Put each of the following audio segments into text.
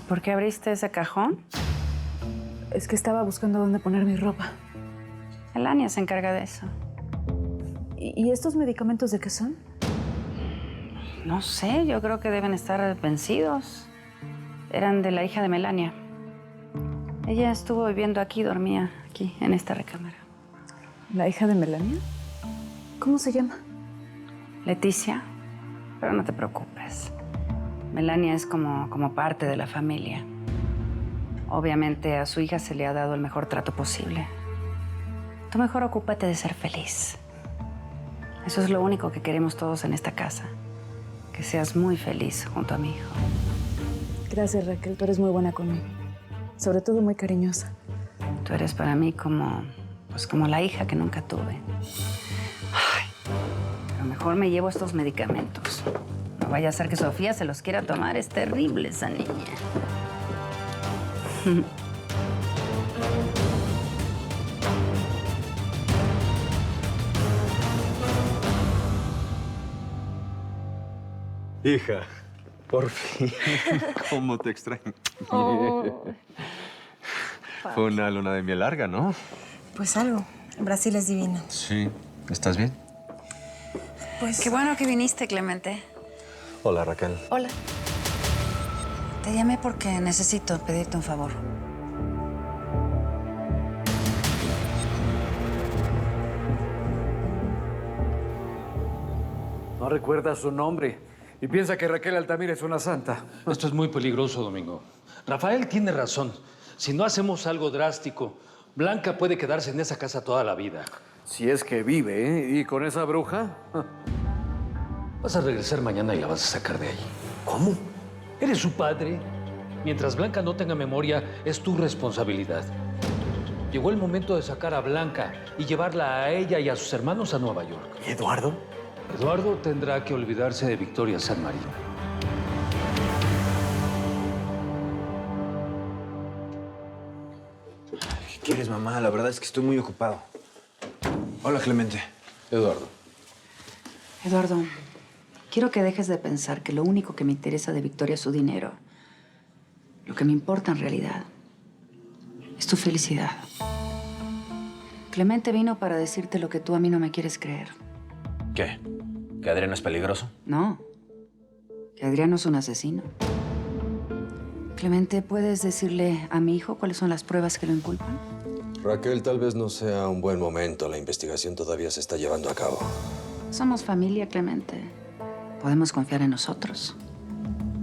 ¿Por qué abriste ese cajón? Es que estaba buscando dónde poner mi ropa. Melania se encarga de eso. ¿Y estos medicamentos de qué son? No sé, yo creo que deben estar vencidos. Eran de la hija de Melania. Ella estuvo viviendo aquí, dormía aquí, en esta recámara. ¿La hija de Melania? ¿Cómo se llama? Leticia, pero no te preocupes. Melania es como parte de la familia. Obviamente a su hija se le ha dado el mejor trato posible. Tú mejor ocúpate de ser feliz. Eso es lo único que queremos todos en esta casa. Que seas muy feliz junto a mi hijo. Gracias, Raquel. Tú eres muy buena conmigo. Sobre todo muy cariñosa. Tú eres para mí como la hija que nunca tuve. Ay, pero mejor me llevo estos medicamentos. No vaya a ser que Sofía se los quiera tomar. Es terrible esa niña. Hija, por fin. ¿Cómo te extraño? Oh. Fue una luna de miel larga, ¿no? Pues algo. Brasil es divino. Sí. ¿Estás bien? Pues... Qué bueno que viniste, Clemente. Hola, Raquel. Hola. Te llamé porque necesito pedirte un favor. No recuerda su nombre y piensa que Raquel Altamira es una santa. Esto es muy peligroso, Domingo. Rafael tiene razón. Si no hacemos algo drástico, Blanca puede quedarse en esa casa toda la vida. Si es que vive, ¿eh? ¿Y con esa bruja? Vas a regresar mañana y la vas a sacar de ahí. ¿Cómo? Eres su padre. Mientras Blanca no tenga memoria, es tu responsabilidad. Llegó el momento de sacar a Blanca y llevarla a ella y a sus hermanos a Nueva York. ¿Y Eduardo? Eduardo tendrá que olvidarse de Victoria San Marino. ¿Qué quieres, mamá? La verdad es que estoy muy ocupado. Hola, Clemente. Eduardo. Eduardo, quiero que dejes de pensar que lo único que me interesa de Victoria es su dinero. Lo que me importa en realidad es tu felicidad. Clemente vino para decirte lo que tú a mí no me quieres creer. ¿Qué? ¿Que Adriano es peligroso? No, que Adriano es un asesino. Clemente, ¿puedes decirle a mi hijo cuáles son las pruebas que lo inculpan? Raquel, tal vez no sea un buen momento. La investigación todavía se está llevando a cabo. Somos familia, Clemente. Podemos confiar en nosotros.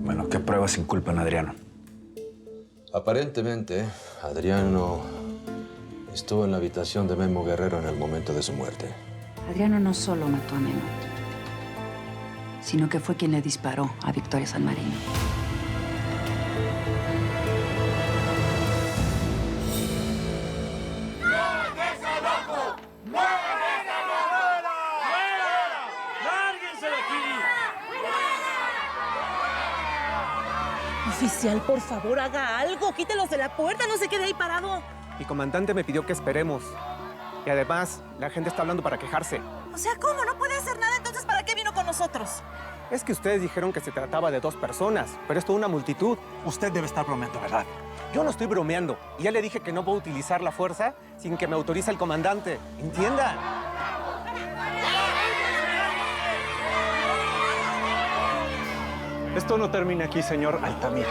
Bueno, ¿qué pruebas inculpan a Adriano? Aparentemente, Adriano estuvo en la habitación de Memo Guerrero en el momento de su muerte. Adriano no solo mató a Memo, sino que fue quien le disparó a Victoria San Marino. Oficial, por favor, haga algo. Quítelos de la puerta, no se quede ahí parado. Mi comandante me pidió que esperemos. Y además, la gente está hablando para quejarse. O sea, ¿cómo? No puede hacer nada, entonces ¿para qué vino con nosotros? Es que ustedes dijeron que se trataba de 2 personas, pero es toda una multitud. Usted debe estar bromeando, ¿verdad? Yo no estoy bromeando. Y ya le dije que no puedo utilizar la fuerza sin que me autorice el comandante. ¿Entienda? Esto no termina aquí, señor Altamira.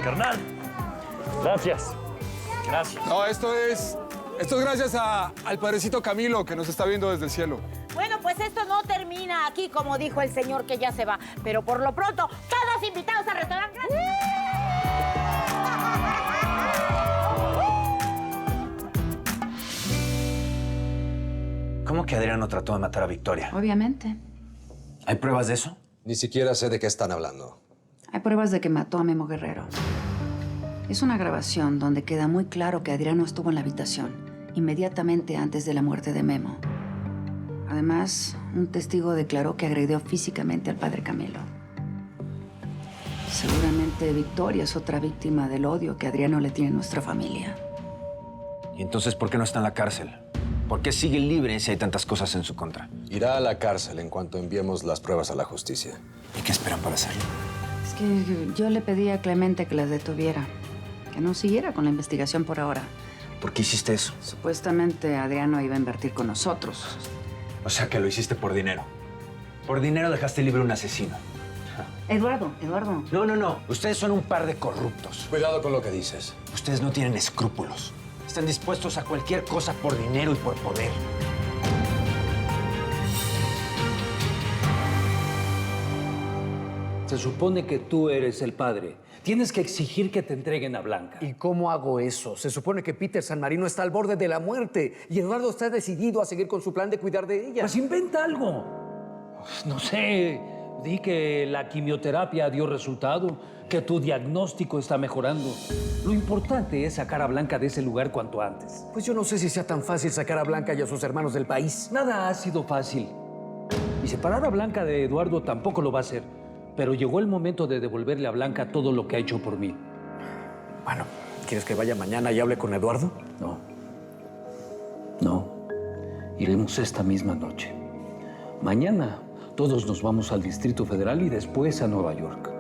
Carnal, gracias. Gracias. No, esto es gracias al padrecito Camilo, que nos está viendo desde el cielo. Bueno, pues esto no termina aquí, como dijo el señor que ya se va. Pero por lo pronto, todos invitados al restaurante. ¿Cómo que Adriano trató de matar a Victoria? Obviamente. ¿Hay pruebas de eso? Ni siquiera sé de qué están hablando. Hay pruebas de que mató a Memo Guerrero. Es una grabación donde queda muy claro que Adriano estuvo en la habitación inmediatamente antes de la muerte de Memo. Además, un testigo declaró que agredió físicamente al padre Camilo. Seguramente Victoria es otra víctima del odio que Adriano le tiene a nuestra familia. ¿Y entonces por qué no está en la cárcel? ¿Por qué sigue libre si hay tantas cosas en su contra? Irá a la cárcel en cuanto enviemos las pruebas a la justicia. ¿Y qué esperan para hacerlo? Es que yo le pedí a Clemente que las detuviera, que no siguiera con la investigación por ahora. ¿Por qué hiciste eso? Supuestamente Adriano iba a invertir con nosotros. O sea que lo hiciste por dinero. Por dinero dejaste libre a un asesino. Eduardo. No. Ustedes son un par de corruptos. Cuidado con lo que dices. Ustedes no tienen escrúpulos. Están dispuestos a cualquier cosa por dinero y por poder. Se supone que tú eres el padre. Tienes que exigir que te entreguen a Blanca. ¿Y cómo hago eso? Se supone que Peter San Marino está al borde de la muerte y Eduardo está decidido a seguir con su plan de cuidar de ella. Pues inventa algo. No sé, di que la quimioterapia dio resultado, que tu diagnóstico está mejorando. Lo importante es sacar a Blanca de ese lugar cuanto antes. Pues yo no sé si sea tan fácil sacar a Blanca y a sus hermanos del país. Nada ha sido fácil. Y separar a Blanca de Eduardo tampoco lo va a hacer. Pero llegó el momento de devolverle a Blanca todo lo que ha hecho por mí. Bueno, ¿quieres que vaya mañana y hable con Eduardo? No. Iremos esta misma noche. Mañana todos nos vamos al Distrito Federal y después a Nueva York.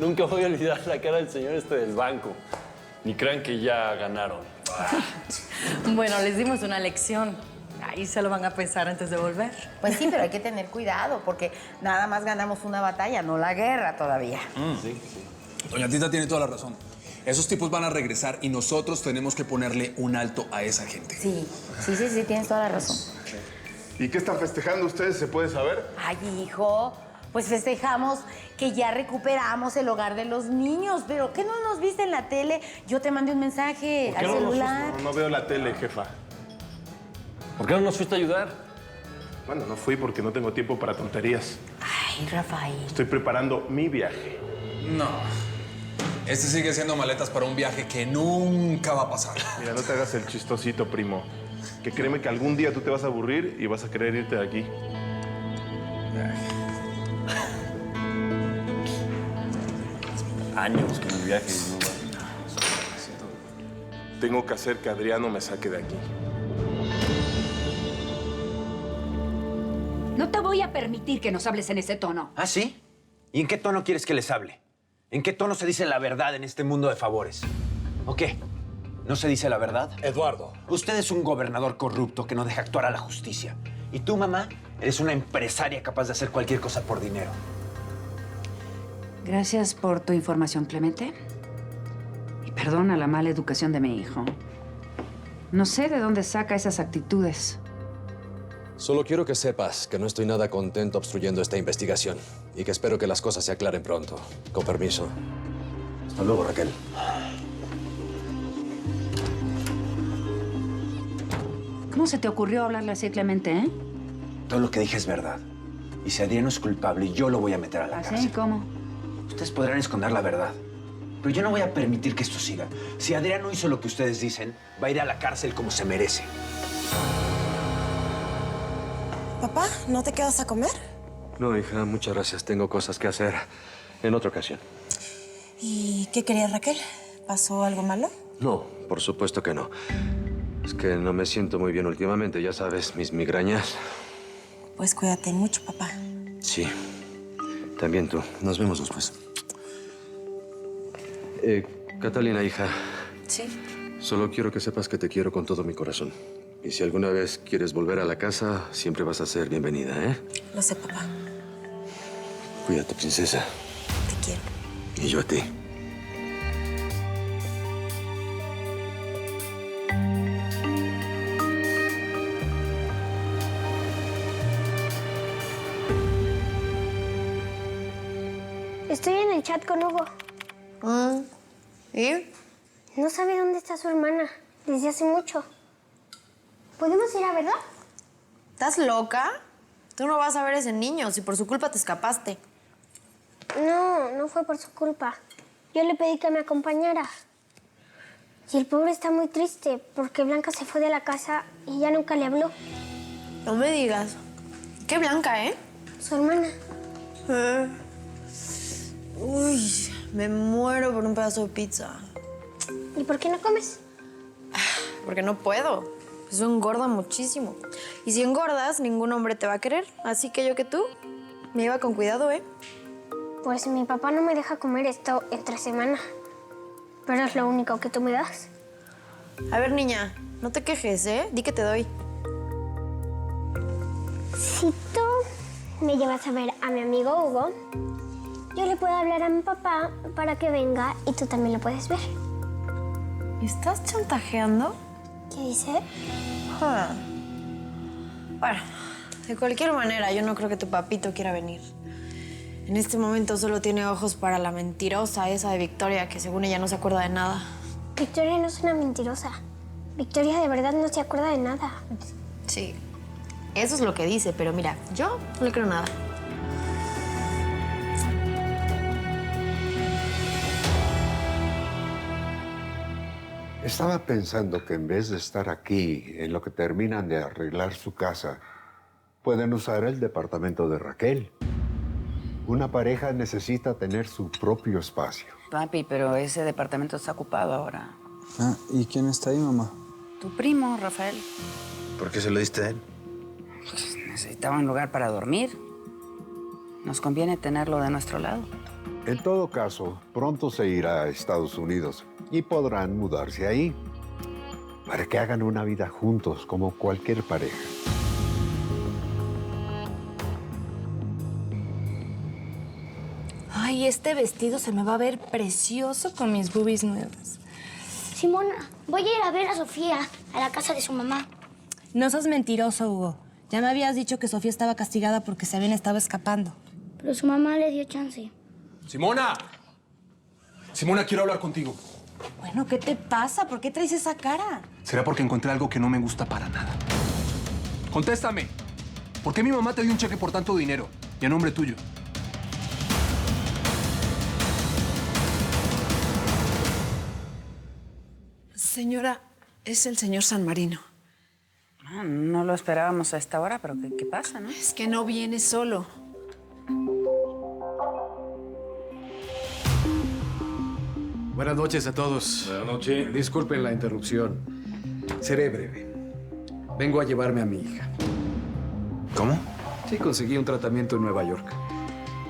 Nunca voy a olvidar la cara del señor del banco. Ni crean que ya ganaron. Bueno, les dimos una lección. Ahí se lo van a pensar antes de volver. Pues sí, pero hay que tener cuidado, porque nada más ganamos una batalla, no la guerra todavía. Sí. Doña Tita tiene toda la razón. Esos tipos van a regresar y nosotros tenemos que ponerle un alto a esa gente. Sí, tienes toda la razón. ¿Y qué están festejando ustedes? ¿Se puede saber? Ay, hijo, pues festejamos que ya recuperamos el hogar de los niños. ¿Pero qué no nos viste en la tele? Yo te mandé un mensaje al celular. No veo la tele, jefa. ¿Por qué no nos fuiste a ayudar? Bueno, no fui porque no tengo tiempo para tonterías. Ay, Rafael. Estoy preparando mi viaje. No. Este sigue siendo maletas para un viaje que nunca va a pasar. Mira, no te hagas el chistosito, primo. Que créeme que algún día tú te vas a aburrir y vas a querer irte de aquí. Años que mi viaje no va. Tengo que hacer que Adriano me saque de aquí. No te voy a permitir que nos hables en ese tono. ¿Ah, sí? ¿Y en qué tono quieres que les hable? ¿En qué tono se dice la verdad en este mundo de favores? ¿O qué? ¿No se dice la verdad? Eduardo. Usted es un gobernador corrupto que no deja actuar a la justicia. Y tú, mamá, eres una empresaria capaz de hacer cualquier cosa por dinero. Gracias por tu información, Clemente. Y perdona la mala educación de mi hijo. No sé de dónde saca esas actitudes. Solo quiero que sepas que no estoy nada contento obstruyendo esta investigación y que espero que las cosas se aclaren pronto. Con permiso. Hasta luego, Raquel. ¿Cómo se te ocurrió hablarle así, Clemente, eh? Todo lo que dije es verdad. Y si Adriano es culpable, yo lo voy a meter a la ¿Así? cárcel. ¿Cómo? Ustedes podrán esconder la verdad. Pero yo no voy a permitir que esto siga. Si Adriano hizo lo que ustedes dicen, va a ir a la cárcel como se merece. Papá, ¿no te quedas a comer? No, hija, muchas gracias. Tengo cosas que hacer en otra ocasión. ¿Y qué quería Raquel? ¿Pasó algo malo? No, por supuesto que no. Es que no me siento muy bien últimamente, ya sabes, mis migrañas. Pues cuídate mucho, papá. Sí, también tú. Nos vemos después. Catalina, hija. Sí. Solo quiero que sepas que te quiero con todo mi corazón. Y si alguna vez quieres volver a la casa, siempre vas a ser bienvenida, ¿eh? Lo sé, papá. Cuídate, princesa. Te quiero. Y yo a ti. Estoy en el chat con Hugo. ¿Y? No sabe dónde está su hermana desde hace mucho. ¿Podemos ir a verla? ¿Estás loca? Tú no vas a ver a ese niño si por su culpa te escapaste. No, no fue por su culpa. Yo le pedí que me acompañara. Y el pobre está muy triste porque Blanca se fue de la casa y ya nunca le habló. No me digas. Qué blanca, ¿eh? Su hermana. Uy, me muero por un pedazo de pizza. ¿Y por qué no comes? Porque no puedo. Eso engorda muchísimo. Y si engordas, ningún hombre te va a querer. Así que yo que tú, me iba con cuidado, ¿eh? Pues mi papá no me deja comer esto entre semana. Pero es lo único que tú me das. A ver, niña, no te quejes, ¿eh? Di que te doy. Si tú me llevas a ver a mi amigo Hugo, yo le puedo hablar a mi papá para que venga y tú también lo puedes ver. ¿Estás chantajeando? ¿Qué dice? Bueno, de cualquier manera, yo no creo que tu papito quiera venir. En este momento solo tiene ojos para la mentirosa esa de Victoria, que según ella no se acuerda de nada. Victoria no es una mentirosa. Victoria de verdad no se acuerda de nada. Sí, eso es lo que dice, pero mira, yo no le creo nada. Estaba pensando que en vez de estar aquí, en lo que terminan de arreglar su casa, pueden usar el departamento de Raquel. Una pareja necesita tener su propio espacio. Papi, pero ese departamento está ocupado ahora. Ah, ¿y quién está ahí, mamá? Tu primo, Rafael. ¿Por qué se lo diste a él? Necesitaba un lugar para dormir. Nos conviene tenerlo de nuestro lado. En todo caso, pronto se irá a Estados Unidos y podrán mudarse ahí para que hagan una vida juntos como cualquier pareja. Ay, este vestido se me va a ver precioso con mis boobies nuevas. Simona, voy a ir a ver a Sofía a la casa de su mamá. No seas mentiroso, Hugo. Ya me habías dicho que Sofía estaba castigada porque se habían estado escapando. Pero su mamá le dio chance. ¡Simona! Simona, quiero hablar contigo. Bueno, ¿qué te pasa? ¿Por qué traes esa cara? Será porque encontré algo que no me gusta para nada. Contéstame. ¿Por qué mi mamá te dio un cheque por tanto dinero y a nombre tuyo? Señora, es el señor San Marino. No lo esperábamos a esta hora, pero ¿qué pasa, no? Es que no viene solo. Buenas noches a todos. Buenas noches. Disculpen la interrupción. Seré breve. Vengo a llevarme a mi hija. ¿Cómo? Sí, conseguí un tratamiento en Nueva York.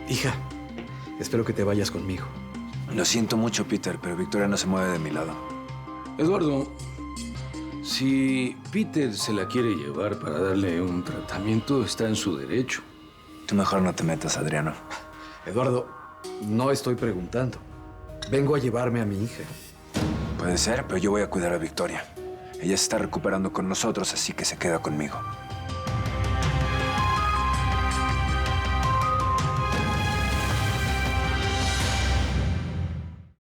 Hija, espero que te vayas conmigo. Lo siento mucho, Peter, pero Victoria no se mueve de mi lado. Eduardo, si Peter se la quiere llevar para darle un tratamiento, está en su derecho. Tú mejor no te metas, Adriano. Eduardo, no estoy preguntando. Vengo a llevarme a mi hija. Puede ser, pero yo voy a cuidar a Victoria. Ella se está recuperando con nosotros, así que se queda conmigo.